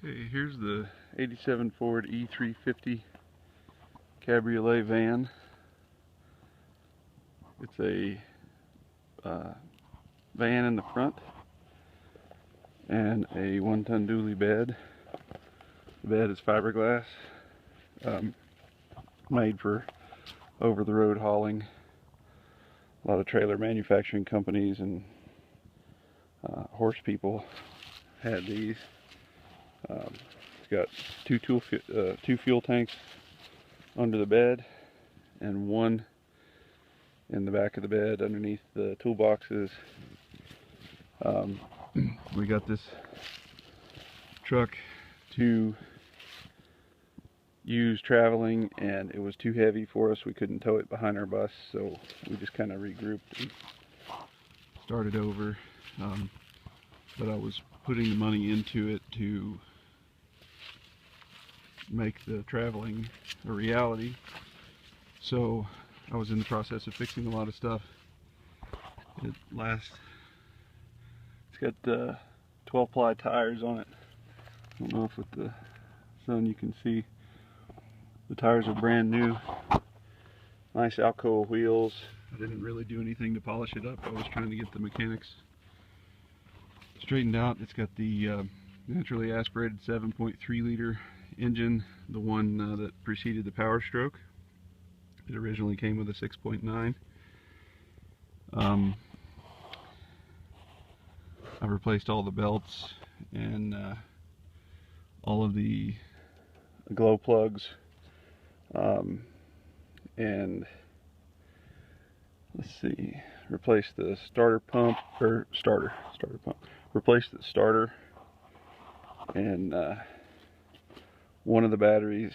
Okay, here's the 87 Ford E350 Cabriolet van. It's a van in the front and a 1-ton dually bed. The bed is fiberglass, made for over-the-road hauling. A lot of trailer manufacturing companies and horse people had these. It's got two fuel tanks under the bed and one in the back of the bed underneath the toolboxes. We got this truck to use traveling, and it was too heavy for us. We couldn't tow it behind our bus, so we just kind of regrouped and started over. But I was putting the money into it to make the traveling a reality, so I was in the process of fixing a lot of stuff. It's got 12-ply tires on it. I don't know if with the sun you can see. The tires are brand new. Nice Alcoa wheels. I didn't really do anything to polish it up. I was trying to get the mechanics straightened out. It's got the naturally aspirated 7.3 liter engine, the one that preceded the Power Stroke. It originally came with a 6.9. I've replaced all the belts and all of the glow plugs, and let's see, replaced the starter pump, or starter pump, replaced the starter, and one of the batteries,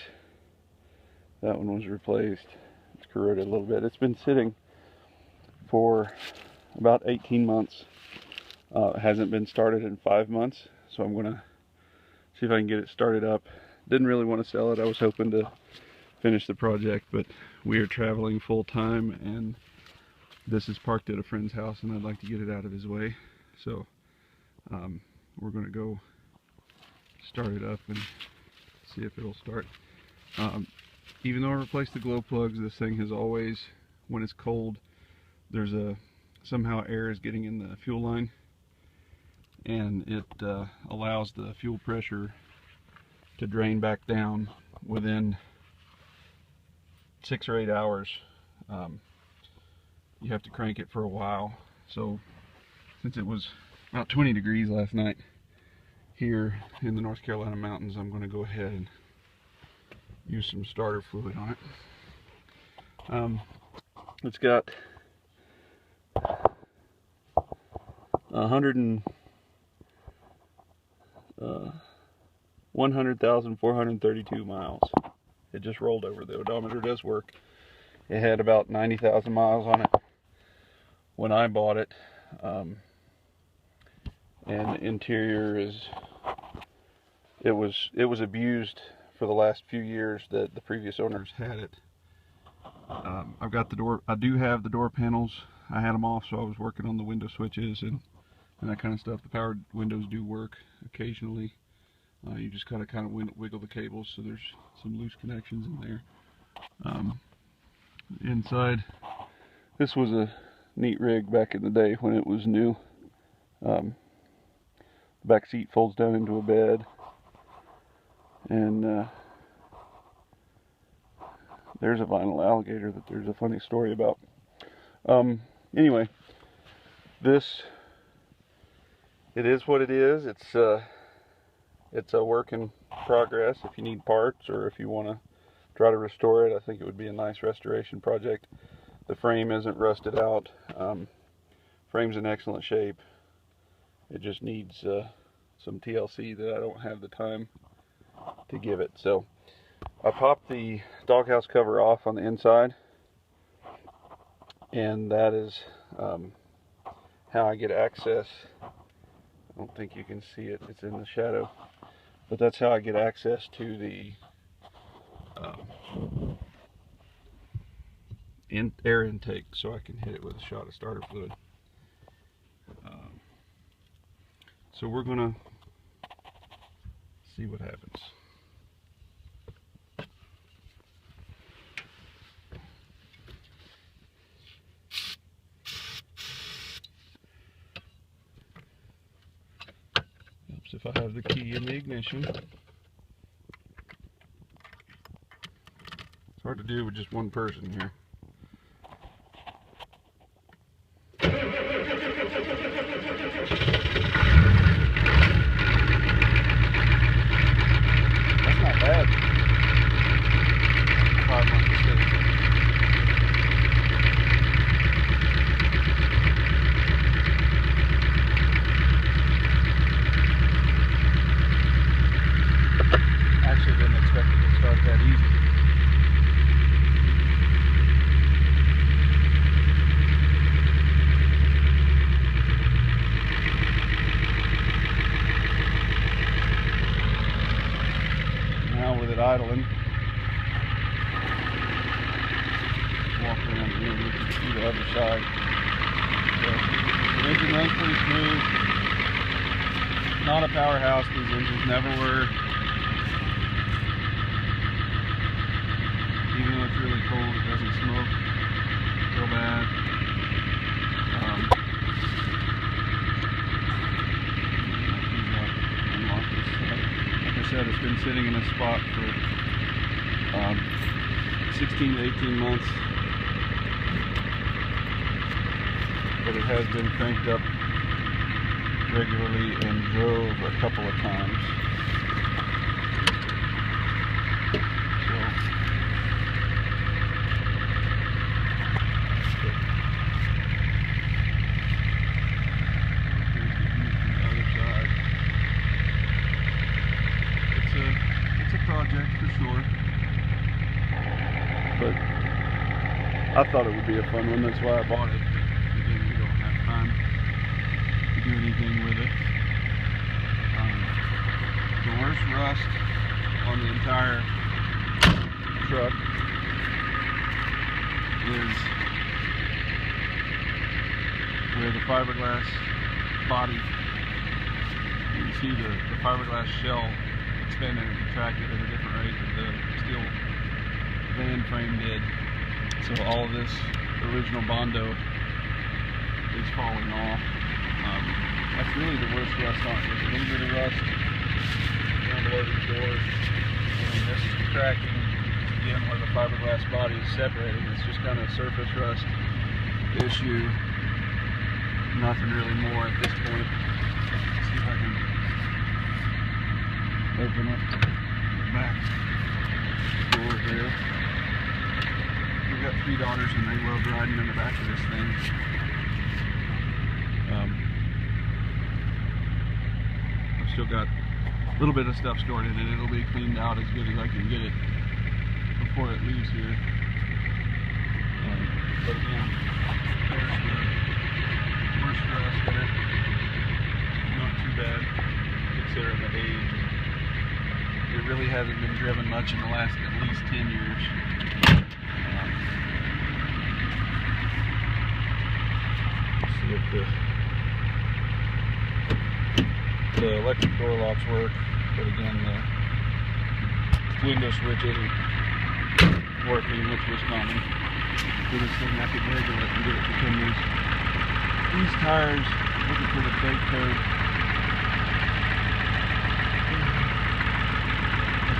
that one was replaced. It's corroded a little bit. It's been sitting for about 18 months. It hasn't been started in 5 months, so I'm gonna see if I can get it started up. Didn't really want to sell it. I was hoping to finish the project, but we are traveling full time, and this is parked at a friend's house, and I'd like to get it out of his way. So we're gonna go start it up and see if it'll start. Even though I replaced the glow plugs, this thing has always, when it's cold, there's somehow air is getting in the fuel line, and it allows the fuel pressure to drain back down within 6 or 8 hours. You have to crank it for a while. So since it was about 20 degrees last night here in the North Carolina mountains, I'm going to go ahead and use some starter fluid on it. It's got 100,432 miles. It just rolled over. The odometer does work. It had about 90,000 miles on it when I bought it, and the interior it was abused for the last few years that the previous owners had it. I've got the door. I do have the door panels. I had them off, so I was working on the window switches and that kind of stuff. The power windows do work occasionally. You just kind of wiggle the cables, so there's some loose connections in there. Inside, this was a neat rig back in the day when it was new. The back seat folds down into a bed, and there's a vinyl alligator that there's a funny story about. Anyway, it is what it is. It's a work in progress. If you need parts, or if you want to try to restore it, I think it would be a nice restoration project. The frame isn't rusted out. Frame's in excellent shape. It just needs some TLC that I don't have the time to give it. So I popped the doghouse cover off on the inside, and that is how I get access. I don't think you can see it, it's in the shadow, but that's how I get access to the air intake, so I can hit it with a shot of starter fluid. So we're gonna see what happens. Helps if I have the key in the ignition. It's hard to do with just one person here. That's not bad. 5 months of state. Actually didn't expect it to start that easy. With it idling, walk around here, you can see the other side. So, the engine runs pretty smooth. Not a powerhouse, these engines never were. Even though it's really cold, it doesn't smoke real bad. Like I said, it's been sitting in a spot for 16 to 18 months, but it has been cranked up regularly and drove a couple of times. Project for sure, but I thought it would be a fun one. That's why I bought it. Again, we don't have time to do anything with it. The worst rust on the entire truck is where the fiberglass body, you can see the fiberglass shell expanded and contracted at a different rate that the steel van frame did. So all of this original Bondo is falling off. That's really the worst rust on it. There's a little bit of rust down below these doors. And this is cracking again where the fiberglass body is separating. It's just kind of a surface rust issue. Nothing really more at this point. Let's see if I can open up the back door here. We've got 3 daughters and they love riding in the back of this thing. I've still got a little bit of stuff stored in it. It'll be cleaned out as good as I can get it before it leaves here. But again, there's the worst rust there. Not too bad considering the age. It really hasn't been driven much in the last at least 10 years. Let's see if the electric door locks work, but again the window switch isn't working, which was common. Do this thing, I could regulate it and get it to come these tires, looking for the brake code.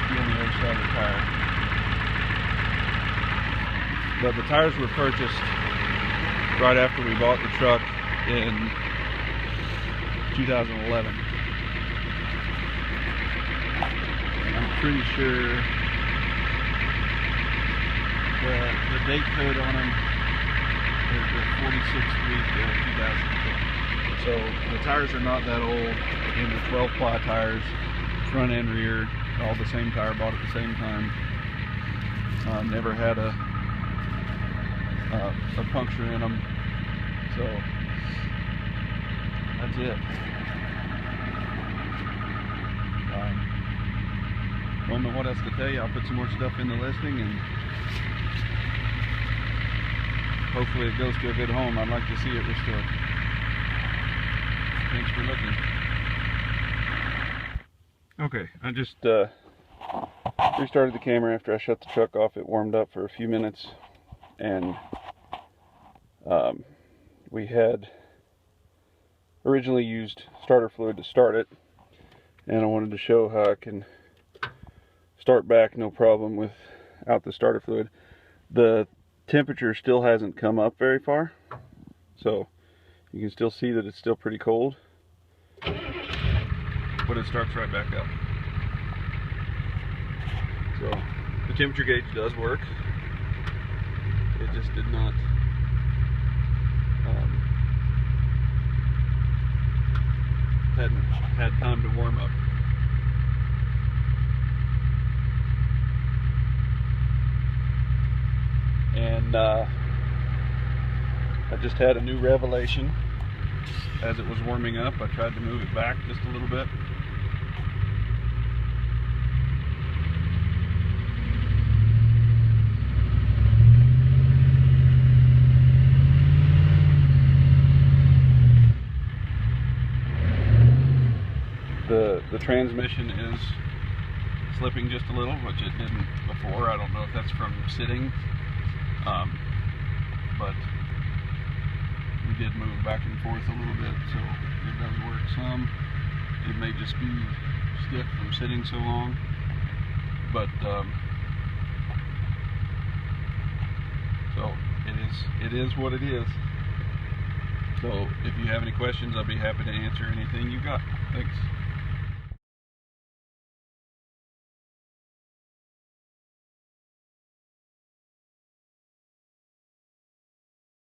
On the other side of the tire. But the tires were purchased right after we bought the truck in 2011. And I'm pretty sure the date code on them is the 46th week of 2010. So the tires are not that old. Again, they're 12 ply tires, front and rear. All the same tire, bought at the same time. Never had a puncture in them, so that's it. Don't know what else to tell you. I'll put some more stuff in the listing and hopefully it goes to a good home. I'd like to see it restored. Thanks for looking. Okay, I just restarted the camera after I shut the truck off. It warmed up for a few minutes, and we had originally used starter fluid to start it, and I wanted to show how I can start back no problem without the starter fluid. The temperature still hasn't come up very far, so you can still see that it's still pretty cold, but it starts right back up. So the temperature gauge does work. It just did not hadn't had time to warm up. And I just had a new revelation as it was warming up. I tried to move it back just a little bit. The transmission is slipping just a little, which it didn't before. I don't know if that's from sitting, but we did move back and forth a little bit, so it does work some. It may just be stiff from sitting so long, but so it is what it is. So if you have any questions, I'll be happy to answer anything you got. Thanks.